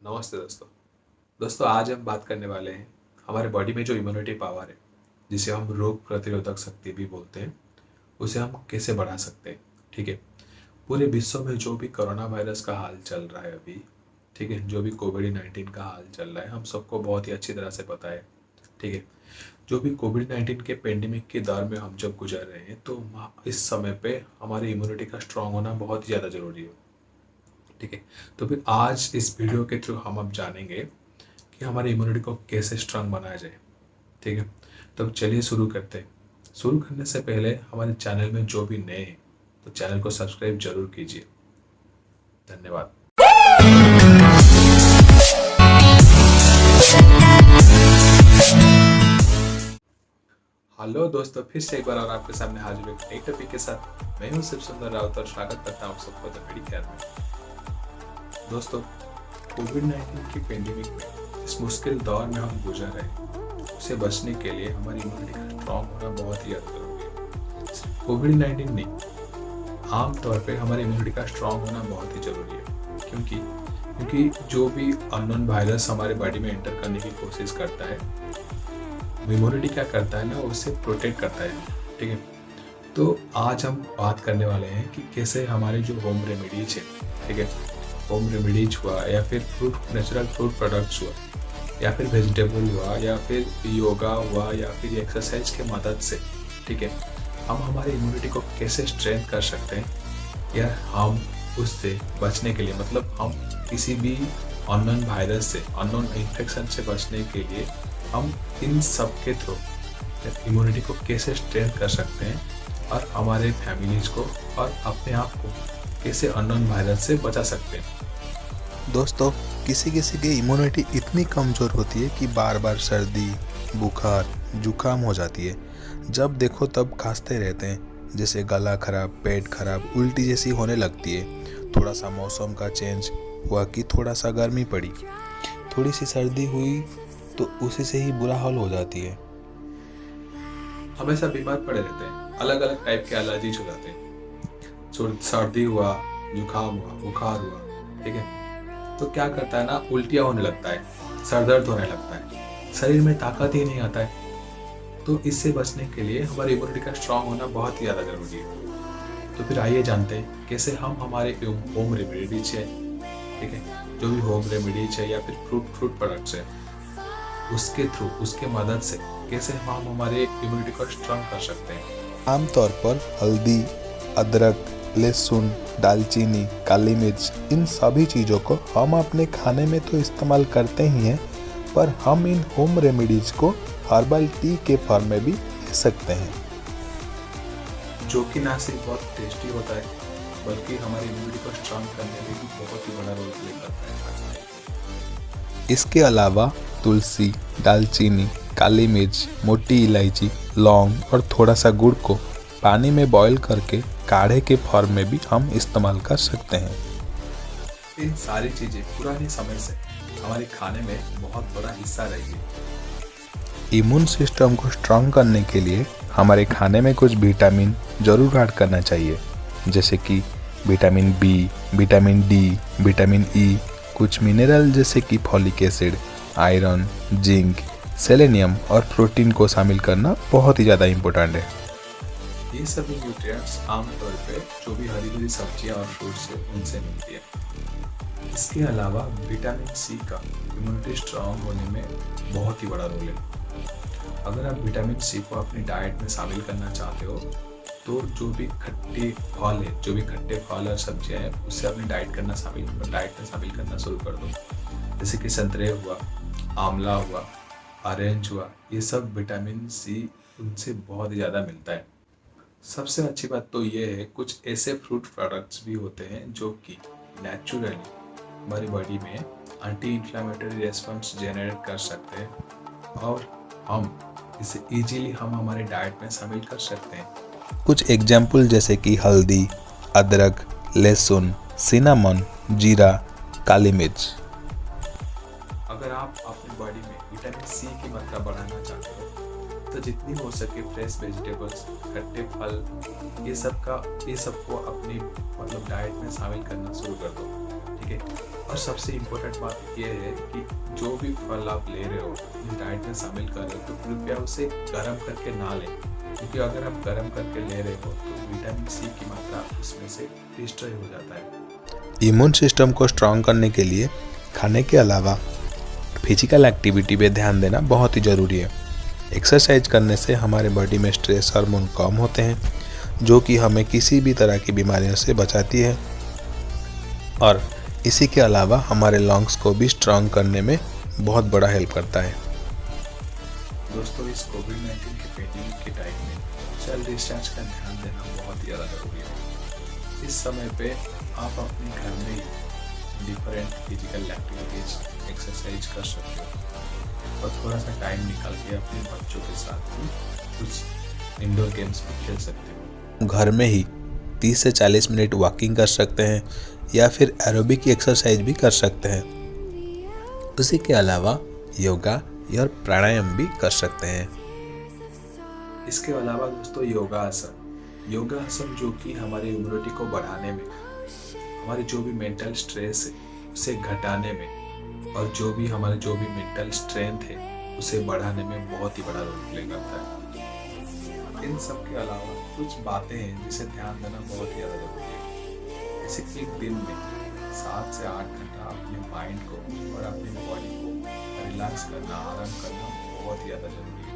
नमस्ते दोस्तों। आज हम बात करने वाले हैं हमारे बॉडी में जो इम्यूनिटी पावर है, जिसे हम रोग प्रतिरोधक शक्ति भी बोलते हैं, उसे हम कैसे बढ़ा सकते हैं। ठीक है। पूरे विश्व में जो भी कोरोना वायरस का हाल चल रहा है अभी, ठीक है, जो भी कोविड-19 का हाल चल रहा है, हम सबको बहुत ही अच्छी तरह से पता है। ठीक है। जो भी कोविड-19 के पेंडेमिक के दौर में हम जब गुजर रहे हैं, तो इस समय पे हमारी इम्यूनिटी का स्ट्रांग होना बहुत ज़्यादा ज़रूरी है। ठीक है। तो फिर आज इस वीडियो के थ्रू हम अब जानेंगे कि हमारी इम्यूनिटी को कैसे स्ट्रांग बनाया जाए। ठीक है। तो चलिए शुरू करते हैं। शुरू करने से पहले हमारे चैनल में जो भी नए हैं, तो चैनल को सब्सक्राइब जरूर कीजिए। धन्यवाद। हेलो दोस्तों, फिर से एक बार और आपके सामने हाजिर एक नई टॉपिक के साथ। मैं हूं शिव सुंदर राउत और स्वागत करता हूं सबको द मेडिकेयर में। दोस्तों, कोविड-19 की पेंडेमिक में इस मुश्किल दौर में हम गुजर रहे हैं, उसे बचने के लिए हमारी इम्यूनिटी का स्ट्रांग होना बहुत ही ज़्यादा जरूरी है। सिर्फ कोविड-19 नहीं, आमतौर पे हमारी इम्यूनिटी का स्ट्रांग होना बहुत ही ज़रूरी है। क्योंकि जो भी अननोन वायरस हमारे बॉडी में एंटर करने की कोशिश करता है, इम्यूनिटी क्या करता है ना, उससे प्रोटेक्ट करता है। ठीक है। तो आज हम बात करने वाले हैं कि कैसे हमारे जो होम रेमेडीज है, ठीक है, होम रेमेडीज हुआ या फिर नेचुरल फ्रूट प्रोडक्ट्स हुआ या फिर वेजिटेबल हुआ या फिर योगा हुआ या फिर एक्सरसाइज के मदद से, ठीक है, हम हमारी इम्यूनिटी को कैसे स्ट्रेंथ कर सकते हैं, या हम उससे बचने के लिए, मतलब हम किसी भी अननोन वायरस से, अननोन इन्फेक्शन से बचने के लिए हम इन सब के थ्रू इम्यूनिटी को कैसे स्ट्रेंथ कर सकते हैं और हमारे फैमिलीज को और अपने आप को कैसे अननोन वायरस से बचा सकते हैं। दोस्तों, किसी किसी की इम्यूनिटी इतनी कमज़ोर होती है कि बार बार सर्दी, बुखार, जुकाम हो जाती है। जब देखो तब खांसते रहते हैं, जैसे गला खराब, पेट खराब, उल्टी जैसी होने लगती है। थोड़ा सा मौसम का चेंज हुआ कि थोड़ा सा गर्मी पड़ी, थोड़ी सी सर्दी हुई तो उसी से ही बुरा हाल हो जाती है। हमेशा बीमार पड़े रहते हैं, अलग अलग टाइप के एलर्जीज हो जाते हैं। सर्दी हुआ, जुकाम हुआ, बुखार हुआ, ठीक है, तो क्या करता है ना, उल्टियाँ होने लगता है, सर दर्द होने लगता है, शरीर में ताकत ही नहीं आता है। तो इससे बचने के लिए हमारी इम्यूनिटी का स्ट्रांग होना बहुत ही ज़्यादा ज़रूरी है। तो फिर आइए जानते हैं कैसे हम हमारे होम रेमेडीज है, ठीक है, जो भी होम रेमेडीज है या फिर फ्रूट प्रोडक्ट्स है, उसके थ्रू, उसके मदद से कैसे हम हमारे इम्यूनिटी को स्ट्रांग कर सकते हैं। आमतौर पर हल्दी, अदरक, लहसुन, दालचीनी, काली मिर्च, इन सभी चीज़ों को हम अपने खाने में तो इस्तेमाल करते ही हैं, पर हम इन होम रेमेडीज को हर्बल टी के फॉर्म में भी ले सकते हैं, जो कि ना सिर्फ बहुत टेस्टी होता है, बल्कि हमारी इम्यूनिटी को स्ट्रांग करने में भी बहुत ही बड़ा रोल प्ले करता है। इसके अलावा तुलसी, दालचीनी, काली मिर्च, मोटी इलायची, लौंग और थोड़ा सा गुड़ को पानी में बॉईल करके काढ़े के फॉर्म में भी हम इस्तेमाल कर सकते हैं। इन सारी चीजें पुराने समय से हमारे खाने में बहुत बड़ा हिस्सा रही है। इम्यून सिस्टम को स्ट्रांग करने के लिए हमारे खाने में कुछ विटामिन जरूर ऐड करना चाहिए, जैसे कि vitamin B, vitamin D, vitamin E, कुछ मिनरल जैसे कि folic acid, iron, zinc, selenium और प्रोटीन को शामिल करना बहुत ही ज़्यादा इम्पोर्टेंट है। ये सभी न्यूट्रिएंट्स आमतौर पे जो भी हरी भरी सब्जियां और फ्रूट्स है, उनसे मिलती है। इसके अलावा विटामिन सी का इम्यूनिटी स्ट्रांग होने में बहुत ही बड़ा रोल है। अगर आप विटामिन सी को अपनी डाइट में शामिल करना चाहते हो, तो जो भी खट्टे फल है, जो भी खट्टे फल और सब्जियां हैं, उससे अपनी डाइट में शामिल करना शुरू कर दो। जैसे कि संतरे हुआ, आंवला हुआ, ऑरेंज हुआ, ये सब विटामिन सी उनसे बहुत ही ज़्यादा मिलता है। सबसे अच्छी बात तो ये है, कुछ ऐसे फ्रूट प्रोडक्ट्स भी होते हैं जो कि नेचुरली हमारी बॉडी में एंटी इन्फ्लेमेटरी रेस्पॉन्स जनरेट कर सकते हैं और हम इसे इजीली हम हमारे डाइट में शामिल कर सकते हैं। कुछ एग्जाम्पल जैसे कि हल्दी, अदरक, लहसुन, सिनामन, जीरा, काली मिर्च। अगर आप अपनी बॉडी में विटामिन सी की मात्रा बढ़ाना चाहते हो, तो जितनी हो सके फ्रेश वेजिटेबल्स, खट्टे फल, ये सबको अपनी मतलब डाइट में शामिल करना शुरू कर दो। ठीक सके। और सबसे इम्पोर्टेंट बात ये है कि जो भी फल आप ले रहे हो, अपनी डाइट में शामिल कर रहे हो, तो कृपया उसे गर्म करके ना लें, क्योंकि अगर आप गर्म करके ले रहे हो तो विटामिन सी की मात्रा उसमें से डिस्ट्रॉय हो जाता है। इम्यून सिस्टम को स्ट्रॉन्ग करने के लिए खाने के अलावा फिजिकल एक्टिविटी पे ध्यान देना बहुत ही ज़रूरी है। एक्सरसाइज करने से हमारे बॉडी में स्ट्रेस हार्मोन कम होते हैं, जो कि हमें किसी भी तरह की बीमारियों से बचाती है, और इसी के अलावा हमारे लंग्स को भी स्ट्रॉन्ग करने में बहुत बड़ा हेल्प करता है। दोस्तों, इस कोविड-19 के पेंडेमिक के टाइम में सेल्फ डिस्चार्ज का ध्यान देना बहुत ज़्यादा ज़रूरी है। इस समय पे आप अपने घर में ही डिफरेंट फिजिकल एक्टिविटीज एक्सरसाइज कर सकते हो, और थोड़ा सा टाइम निकाल के अपने बच्चों के साथ भी कुछ इंडोर गेम्स भी खेल सकते हो। घर में ही 30 से 40 मिनट वॉकिंग कर सकते हैं या फिर एरोबिक एक्सरसाइज भी कर सकते हैं। उसी के अलावा योगा और प्राणायाम भी कर सकते हैं। इसके अलावा दोस्तों, योगासन जो कि हमारी इम्यूनिटी को बढ़ाने में, हमारे जो भी मेंटल स्ट्रेस है उसे घटाने में, और जो भी मेंटल स्ट्रेंथ है उसे बढ़ाने में बहुत ही बड़ा रोल प्ले करता है। इन सब के अलावा कुछ बातें हैं जिसे ध्यान देना बहुत ही ज़्यादा ज़रूरी है। जैसे कि एक दिन में 7 से 8 घंटा अपने माइंड को और अपनी बॉडी को रिलैक्स करना, आराम करना बहुत ही ज़्यादा ज़रूरी है।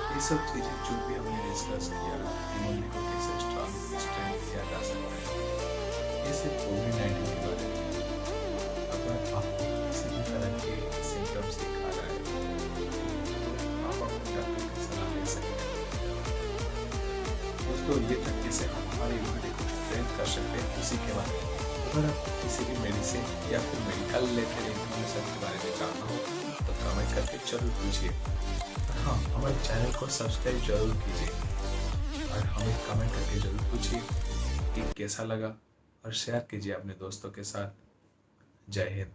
ये सब चीज़ें जो भी हमने डिस्कस किया, इम्यूनिटी को कैसे स्ट्रेंथ किया जा सकता है, ये सिर्फ कोविड-19 की वजह से। अगर आपको किसी भी तरह के सिम्टम्स दिखा रहा है तो आप अपने डॉक्टर की सलाह ले सकते हैं। दोस्तों, ये तरीके से हम हमारी इम्यूनिटी को स्ट्रेंथ कर सकते हैं। उसी के बाद अगर आपको किसी भी मेडिसिन या फिर मेडिकल रिलेटेड इन्फॉर्मेशन के बारे में जानना हो तो कमेंट करके जरूर पूछिए। हाँ, हमारे चैनल को सब्सक्राइब जरूर कीजिए और हमें कमेंट करके जरूर पूछिए कि कैसा लगा, और शेयर कीजिए अपने दोस्तों के साथ। जय हिंद।